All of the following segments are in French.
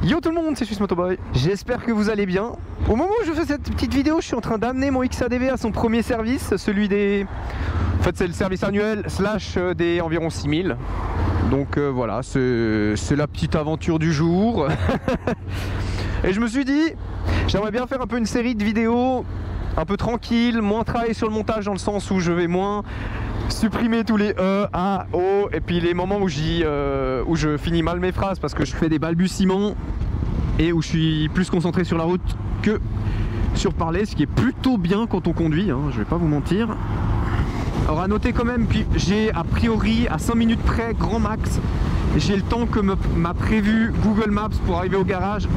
Yo tout le monde, c'est Suisse Motoboy. J'espère que vous allez bien. Au moment où je fais cette petite vidéo, je suis en train d'amener mon XADV à son premier service, celui des... En fait c'est le service annuel slash des environ 6000. Donc voilà, c'est la petite aventure du jour. Et je me suis dit, j'aimerais bien faire un peu une série de vidéos un peu tranquille, moins travailler sur le montage dans le sens où je vais moins supprimer tous les E, A, O et puis les moments où je finis mal mes phrases parce que je fais des balbutiements et où je suis plus concentré sur la route que sur parler, ce qui est plutôt bien quand on conduit, hein, je vais pas vous mentir. Alors à noter quand même que j'ai a priori à 5 minutes près, grand max, j'ai le temps que m'a prévu Google Maps pour arriver au garage,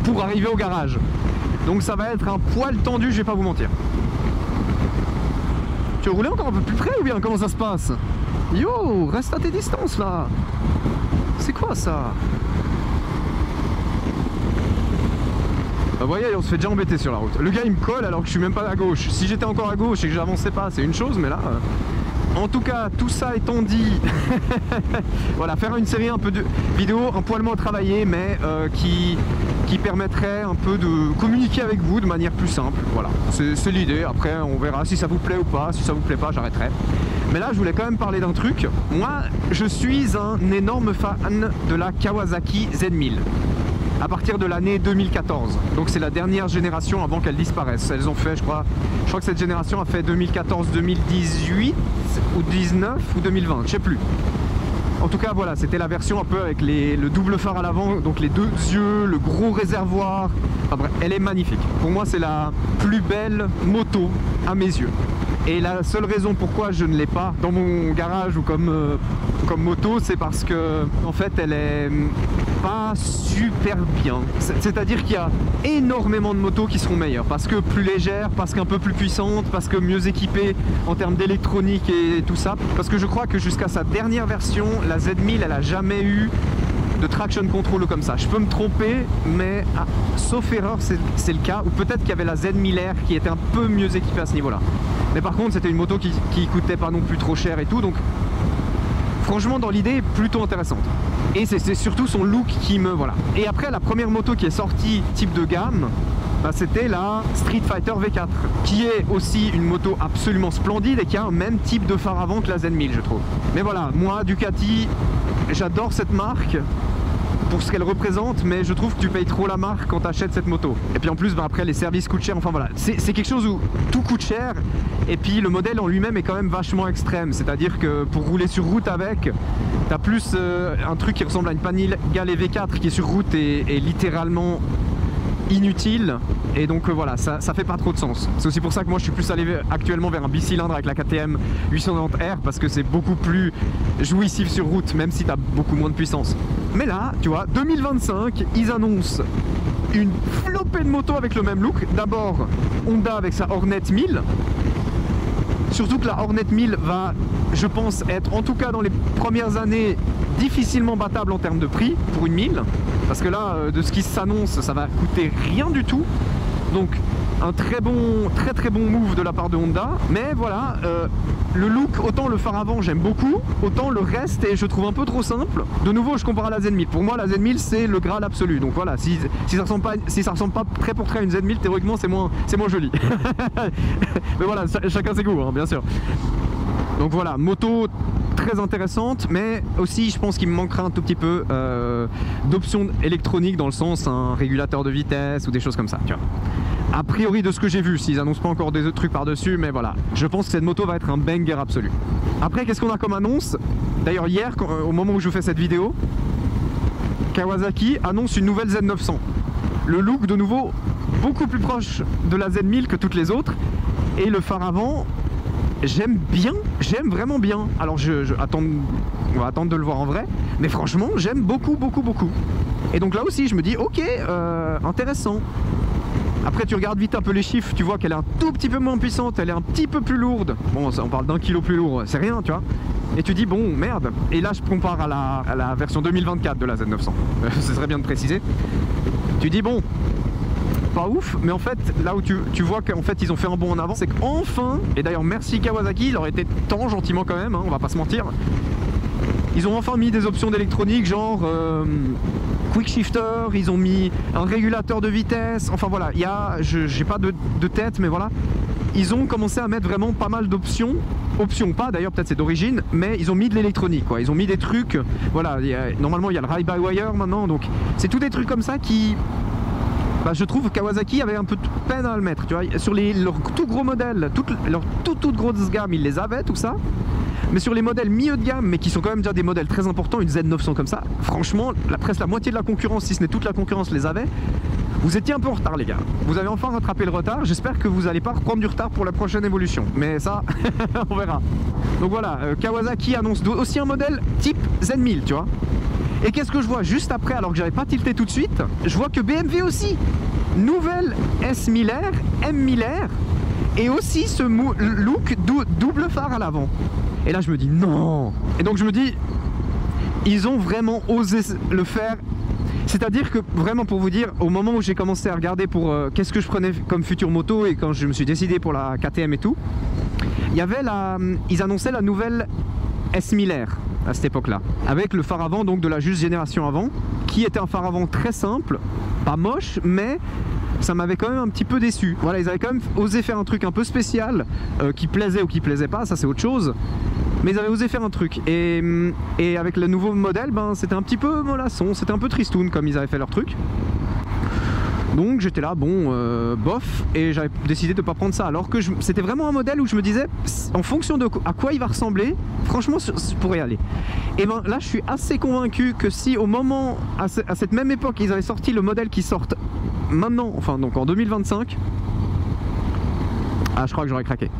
Donc ça va être un poil tendu, je vais pas vous mentir. Tu veux rouler encore un peu plus près ou bien comment ça se passe? Yo, reste à tes distances là. C'est quoi ça? Bah vous voyez, on se fait déjà embêter sur la route. Le gars il me colle alors que je suis même pas à gauche. Si j'étais encore à gauche et que j'avançais pas, c'est une chose, mais là... En tout cas, tout ça étant dit, voilà, faire une série un peu de vidéos un poil moins travaillée, mais qui permettrait un peu de communiquer avec vous de manière plus simple. Voilà, c'est l'idée. Après, on verra si ça vous plaît ou pas. Si ça vous plaît pas, j'arrêterai. Mais là, je voulais quand même parler d'un truc. Moi, je suis un énorme fan de la Kawasaki Z1000. À partir de l'année 2014. Donc c'est la dernière génération avant qu'elle disparaisse. Elles ont fait, je crois que cette génération a fait 2014, 2018 ou 19 ou 2020, je sais plus. En tout cas voilà, c'était la version un peu avec le double phare à l'avant, donc les deux yeux, le gros réservoir. Enfin bref, elle est magnifique. Pour moi c'est la plus belle moto à mes yeux. Et la seule raison pourquoi je ne l'ai pas dans mon garage ou comme moto, c'est parce que en fait elle est pas super bien. C'est-à-dire qu'il y a énormément de motos qui seront meilleures, parce que plus légères, parce qu'un peu plus puissantes, parce que mieux équipées en termes d'électronique et tout ça. Parce que je crois que jusqu'à sa dernière version, la Z1000 elle a jamais eu de traction control comme ça. Je peux me tromper, mais sauf erreur c'est le cas, ou peut-être qu'il y avait la Z1000R qui était un peu mieux équipée à ce niveau là. Mais par contre c'était une moto qui coûtait pas non plus trop cher et tout, donc franchement dans l'idée plutôt intéressante. Et c'est surtout son look qui me... voilà. Et après la première moto qui est sortie type de gamme, bah, c'était la Street Fighter V4, qui est aussi une moto absolument splendide et qui a un même type de phare avant que la Z1000 je trouve. Mais voilà, moi Ducati, j'adore cette marque pour ce qu'elle représente, mais je trouve que tu payes trop la marque quand tu achètes cette moto. Et puis en plus, bah, après les services coûtent cher, enfin voilà, c'est quelque chose où tout coûte cher, et puis le modèle en lui-même est quand même vachement extrême, c'est-à-dire que pour rouler sur route avec, t'as plus un truc qui ressemble à une Panigale V4 qui est sur route et littéralement inutile, et donc voilà, ça fait pas trop de sens. C'est aussi pour ça que moi je suis plus allé actuellement vers un bicylindre avec la KTM 890R, parce que c'est beaucoup plus jouissif sur route, même si t'as beaucoup moins de puissance. Mais là, tu vois, 2025, ils annoncent une flopée de motos avec le même look. D'abord, Honda avec sa Hornet 1000. Surtout que la Hornet 1000 va, je pense, être, en tout cas dans les premières années, difficilement battable en termes de prix pour une 1000. Parce que là, de ce qui s'annonce, ça va coûter rien du tout. Donc, un très très bon move de la part de Honda. Mais voilà, le look, autant le phare avant j'aime beaucoup, autant le reste et je trouve un peu trop simple. De nouveau, je compare à la Z1000. Pour moi, la Z1000 c'est le Graal absolu. Donc voilà, si ça ressemble pas trait pour trait à une Z1000, théoriquement c'est moins joli. Mais voilà, chacun ses goûts, hein, bien sûr. Donc voilà, moto très intéressante, mais aussi je pense qu'il me manquera un tout petit peu d'options électroniques, dans le sens un régulateur de vitesse ou des choses comme ça, tu vois. A priori de ce que j'ai vu, s'ils annoncent pas encore des autres trucs par dessus, mais voilà, je pense que cette moto va être un banger absolu. Après, qu'est-ce qu'on a comme annonce? D'ailleurs hier, au moment où je fais cette vidéo, Kawasaki annonce une nouvelle Z900. Le look de nouveau beaucoup plus proche de la Z1000 que toutes les autres, et le phare avant, j'aime bien, j'aime vraiment bien. Alors on va attendre de le voir en vrai, mais franchement j'aime beaucoup. Et donc là aussi je me dis ok, intéressant. Après tu regardes vite un peu les chiffres, tu vois qu'elle est un tout petit peu moins puissante, elle est un petit peu plus lourde. Bon, on parle d'1 kilo plus lourd, c'est rien, tu vois. Et tu dis bon merde. Et là je compare à la version 2024 de la Z900. Ce serait bien de préciser. Tu dis bon, pas ouf, mais en fait là où tu vois qu'en fait ils ont fait un bond en avant, c'est qu'enfin, et d'ailleurs merci Kawasaki, il aurait été temps gentiment quand même, hein, on va pas se mentir, Ils ont enfin mis des options d'électronique, genre quick shifter, ils ont mis un régulateur de vitesse, enfin voilà, il y a, j'ai pas de tête, mais voilà. Ils ont commencé à mettre vraiment pas mal d'options, options pas d'ailleurs, peut-être c'est d'origine, mais ils ont mis de l'électronique, quoi. Ils ont mis des trucs, voilà, normalement il y a le ride-by-wire maintenant, donc c'est tous des trucs comme ça qui... Bah, je trouve que Kawasaki avait un peu de peine à le mettre, tu vois. Sur leurs tout gros modèles, leur toute grosse gamme, ils les avaient, tout ça. Mais sur les modèles milieu de gamme, mais qui sont quand même déjà des modèles très importants, une Z900 comme ça, franchement, presque la moitié de la concurrence, si ce n'est toute la concurrence, les avait. Vous étiez un peu en retard, les gars. Vous avez enfin rattrapé le retard. J'espère que vous n'allez pas reprendre du retard pour la prochaine évolution. Mais ça, on verra. Donc voilà, Kawasaki annonce aussi un modèle type Z1000, tu vois. Et qu'est-ce que je vois juste après, alors que j'avais pas tilté tout de suite? Je vois que BMW aussi, nouvelle S1000R, M1000R, et aussi ce look double phare à l'avant. Et là je me dis non. Et donc je me dis, ils ont vraiment osé le faire. C'est-à-dire que vraiment, pour vous dire, au moment où j'ai commencé à regarder pour qu'est-ce que je prenais comme future moto, et quand je me suis décidé pour la KTM et tout, il y avait ils annonçaient la nouvelle S1000R à cette époque-là, avec le phare avant donc de la juste génération avant, qui était un phare avant très simple, pas moche, mais ça m'avait quand même un petit peu déçu. Voilà, ils avaient quand même osé faire un truc un peu spécial, qui plaisait ou qui plaisait pas, ça c'est autre chose. Mais ils avaient osé faire un truc. Et avec le nouveau modèle, ben, c'était un petit peu mollasson, c'était un peu tristoun comme ils avaient fait leur truc. Donc j'étais là, bon, bof, et j'avais décidé de ne pas prendre ça. Alors que c'était vraiment un modèle où je me disais, en fonction de à quoi il va ressembler, franchement, je pourrais y aller. Et ben là, je suis assez convaincu que si au moment, à cette même époque, ils avaient sorti le modèle qui sort maintenant, enfin donc en 2025, ah, je crois que j'aurais craqué.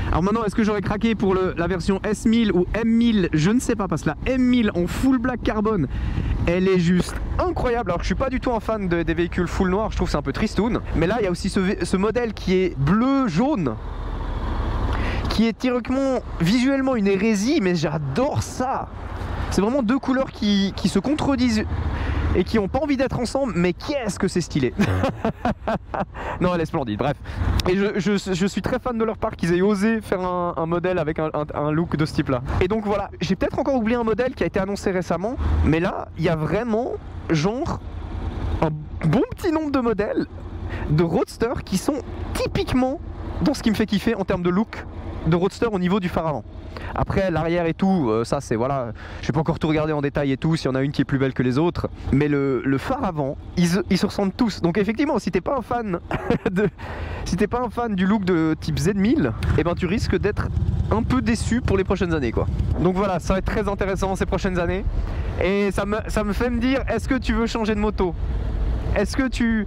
Alors maintenant, est-ce que j'aurais craqué pour la version S1000 ou M1000? Je ne sais pas, parce que la M1000 en full black carbone, elle est juste incroyable. Alors que je suis pas du tout un fan des véhicules full noir, je trouve que c'est un peu tristoun. Mais là, il y a aussi ce modèle qui est bleu-jaune, qui est théoriquement, visuellement une hérésie, mais j'adore ça. C'est vraiment deux couleurs qui se contredisent et qui n'ont pas envie d'être ensemble, mais qu'est-ce que c'est stylé. Non, elle est splendide, bref. Et je suis très fan de leur part qu'ils aient osé faire un modèle avec un look de ce type là. Et donc voilà, j'ai peut-être encore oublié un modèle qui a été annoncé récemment, mais là, il y a vraiment genre un bon petit nombre de modèles de roadster qui sont typiquement dans ce qui me fait kiffer en termes de look de roadster au niveau du phare avant. Après l'arrière et tout, ça c'est voilà, je vais pas encore tout regarder en détail et tout, s'il y en a une qui est plus belle que les autres, mais le phare avant, ils se ressemblent tous. Donc effectivement, si t'es pas un fan si t'es pas un fan du look de type Z1000, et ben tu risques d'être un peu déçu pour les prochaines années, quoi. Donc voilà, ça va être très intéressant ces prochaines années, et ça me fait me dire, est-ce que tu veux changer de moto? Est-ce que tu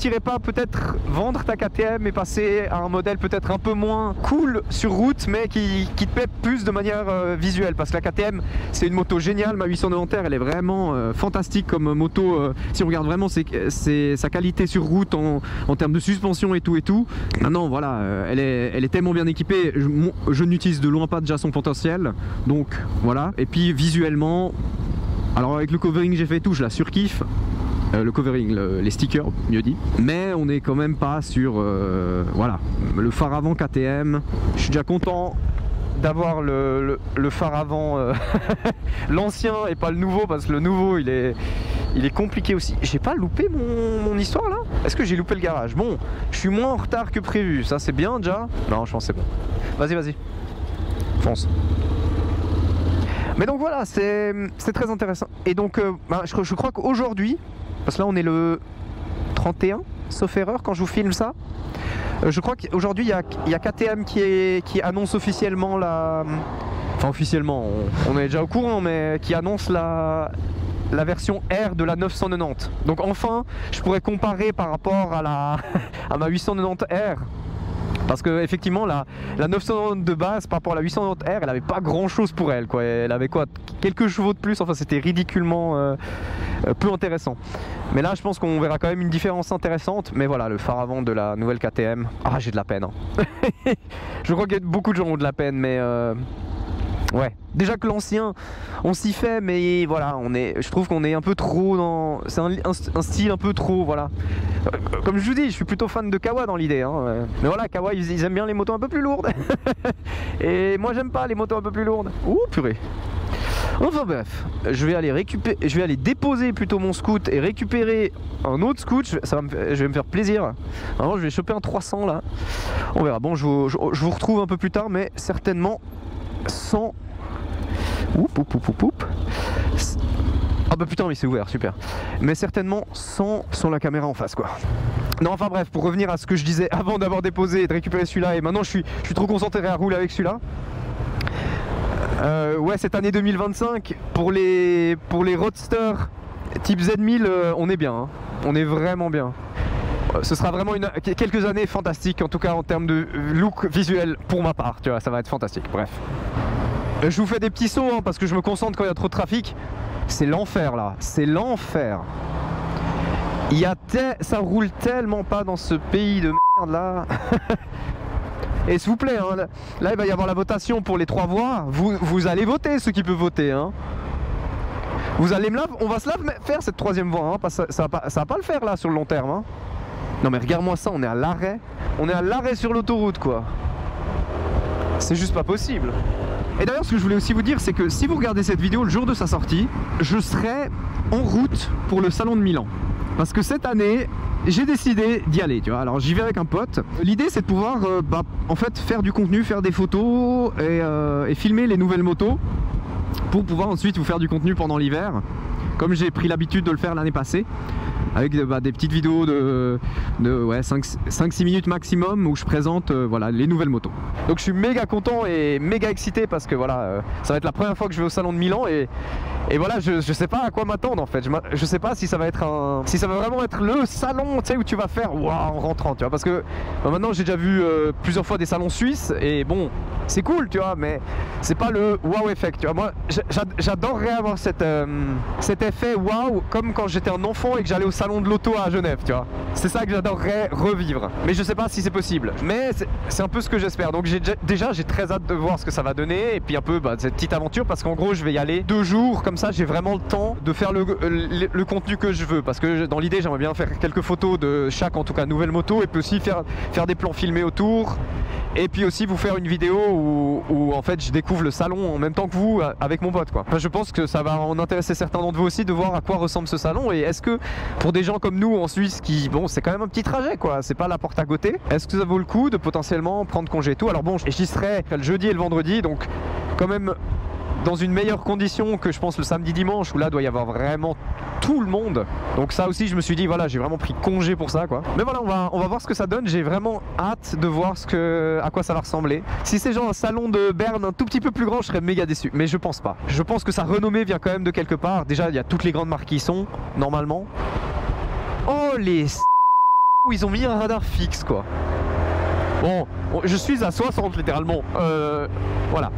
irais pas peut-être vendre ta KTM et passer à un modèle peut-être un peu moins cool sur route, mais qui te plaît plus de manière visuelle? Parce que la KTM, c'est une moto géniale, ma 890R, elle est vraiment fantastique comme moto, si on regarde vraiment sa qualité sur route en termes de suspension et tout. Maintenant voilà, elle est tellement bien équipée, je n'utilise de loin pas déjà son potentiel, donc voilà. Et puis visuellement, alors avec le covering que j'ai fait et tout, je la surkiffe. Le covering, les stickers, mieux dit. Mais on n'est quand même pas sur... voilà, le phare avant KTM. Je suis déjà content d'avoir le phare avant l'ancien et pas le nouveau, parce que le nouveau il est compliqué aussi. J'ai pas loupé mon histoire là? Est-ce que j'ai loupé le garage? Bon, je suis moins en retard que prévu, ça c'est bien déjà. Non, je pense que c'est bon. Vas-y, fonce. Mais donc voilà, c'est très intéressant. Et donc je crois qu'aujourd'hui, parce que là on est le 31, sauf erreur quand je vous filme ça, je crois qu'aujourd'hui il y a KTM qui annonce officiellement la... Enfin officiellement, on est déjà au courant, mais qui annonce la version R de la 990. Donc enfin, je pourrais comparer par rapport à ma 890R. Parce que effectivement la 990 de base par rapport à la 890R, elle avait pas grand chose pour elle, quoi. Elle avait quoi, quelques chevaux de plus, enfin c'était ridiculement peu intéressant. Mais là je pense qu'on verra quand même une différence intéressante. Mais voilà, le phare avant de la nouvelle KTM, ah j'ai de la peine, hein. Je crois que beaucoup de gens ont de la peine, mais ouais, déjà que l'ancien, on s'y fait, mais voilà, je trouve qu'on est un peu trop dans... C'est un style un peu trop, voilà. Comme je vous dis, je suis plutôt fan de Kawa dans l'idée, hein. Mais voilà, Kawa, ils aiment bien les motos un peu plus lourdes. Et moi, j'aime pas les motos un peu plus lourdes. Ouh, purée. Enfin bref, je vais aller déposer plutôt mon scoot et récupérer un autre scoot. Je vais me faire plaisir. Alors je vais choper un 300 là. On verra. Bon, je vous retrouve un peu plus tard, mais certainement sans... Ah bah putain, mais c'est ouvert, super. Mais certainement sans la caméra en face, quoi. Non, enfin bref, pour revenir à ce que je disais avant d'avoir déposé et de récupérer celui-là, et maintenant je suis trop concentré à rouler avec celui-là. Ouais, cette année 2025, pour les roadsters type Z1000, on est bien, hein. On est vraiment bien. Ce sera vraiment quelques années fantastiques, en tout cas en termes de look visuel pour ma part, tu vois, ça va être fantastique, bref. Je vous fais des petits sauts, hein, parce que je me concentre quand il y a trop de trafic. C'est l'enfer là, c'est l'enfer. Ça roule tellement pas dans ce pays de merde là. Et s'il vous plaît, hein, là il va y avoir la votation pour les 3 voies. Vous allez voter, ceux qui peuvent voter, hein. Vous allez on va se la faire cette 3e voie, hein, parce que ça va pas le faire là sur le long terme, hein. Non mais regarde-moi ça, on est à l'arrêt. On est à l'arrêt sur l'autoroute, quoi. C'est juste pas possible. Et d'ailleurs, ce que je voulais aussi vous dire, c'est que si vous regardez cette vidéo le jour de sa sortie, je serai en route pour le salon de Milan. Parce que cette année, j'ai décidé d'y aller, tu vois. Alors j'y vais avec un pote. L'idée, c'est de pouvoir en fait faire du contenu, faire des photos et filmer les nouvelles motos pour pouvoir ensuite vous faire du contenu pendant l'hiver, comme j'ai pris l'habitude de le faire l'année passée, avec des petites vidéos de ouais, 5-6 minutes maximum où je présente voilà, les nouvelles motos. Donc je suis méga content et méga excité parce que voilà, ça va être la première fois que je vais au salon de Milan et voilà, je sais pas à quoi m'attendre en fait. Je sais pas si ça va être si ça va vraiment être le salon, tu sais, où tu vas faire waouh en rentrant, tu vois, parce que maintenant j'ai déjà vu plusieurs fois des salons suisses et bon, c'est cool, tu vois, mais c'est pas le wow effect, tu vois. Moi j'adorerais avoir cet effet wow comme quand j'étais un enfant et que j'allais au salon de l'auto à Genève, tu vois. C'est ça que j'adorerais revivre, mais je sais pas si c'est possible, mais c'est un peu ce que j'espère. Donc j'ai très hâte de voir ce que ça va donner et puis un peu cette petite aventure, parce qu'en gros je vais y aller 2 jours, comme ça j'ai vraiment le temps de faire le contenu que je veux, parce que dans l'idée j'aimerais bien faire quelques photos de chaque, en tout cas, nouvelle moto, et puis aussi faire des plans filmés autour, et puis aussi vous faire une vidéo où en fait je découvre le salon en même temps que vous avec mon pote, quoi. Enfin, je pense que ça va en intéresser certains d'entre vous aussi de voir à quoi ressemble ce salon, et est-ce que pour des gens comme nous en Suisse qui, bon, c'est quand même un petit trajet, quoi, c'est pas la porte à côté, est-ce que ça vaut le coup de potentiellement prendre congé et tout. Alors bon, j'y serai le jeudi et le vendredi, donc quand même dans une meilleure condition que je pense le samedi dimanche, où là doit y avoir vraiment tout le monde. Donc ça aussi je me suis dit voilà, j'ai vraiment pris congé pour ça, quoi. Mais voilà, on va voir ce que ça donne. J'ai vraiment hâte de voir à quoi ça va ressembler. Si c'est genre un salon de Berne un tout petit peu plus grand, je serais méga déçu, mais je pense pas. Je pense que sa renommée vient quand même de quelque part. Déjà il y a toutes les grandes marques qui y sont normalement. Oh les ils ont mis un radar fixe, quoi. Bon, je suis à 60 littéralement, voilà.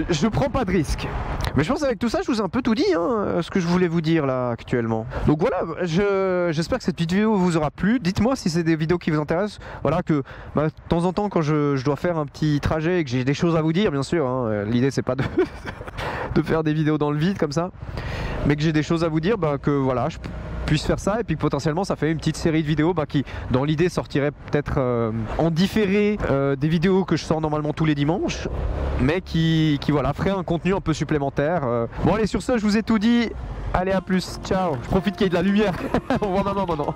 Je prends pas de risque. Mais je pense qu'avec tout ça, je vous ai un peu tout dit, hein, ce que je voulais vous dire là actuellement. Donc voilà, j'espère que cette petite vidéo vous aura plu. Dites-moi si c'est des vidéos qui vous intéressent. Voilà, que de temps en temps, quand je dois faire un petit trajet et que j'ai des choses à vous dire, bien sûr, hein, l'idée c'est pas de, de faire des vidéos dans le vide comme ça, mais que j'ai des choses à vous dire, que voilà, je puisse faire ça, et puis potentiellement ça fait une petite série de vidéos qui dans l'idée sortirait peut-être en différé des vidéos que je sors normalement tous les dimanches, mais qui voilà, ferait un contenu un peu supplémentaire. Bon allez, sur ce je vous ai tout dit, allez à plus, ciao. Je profite qu'il y ait de la lumière. On voit maman maintenant.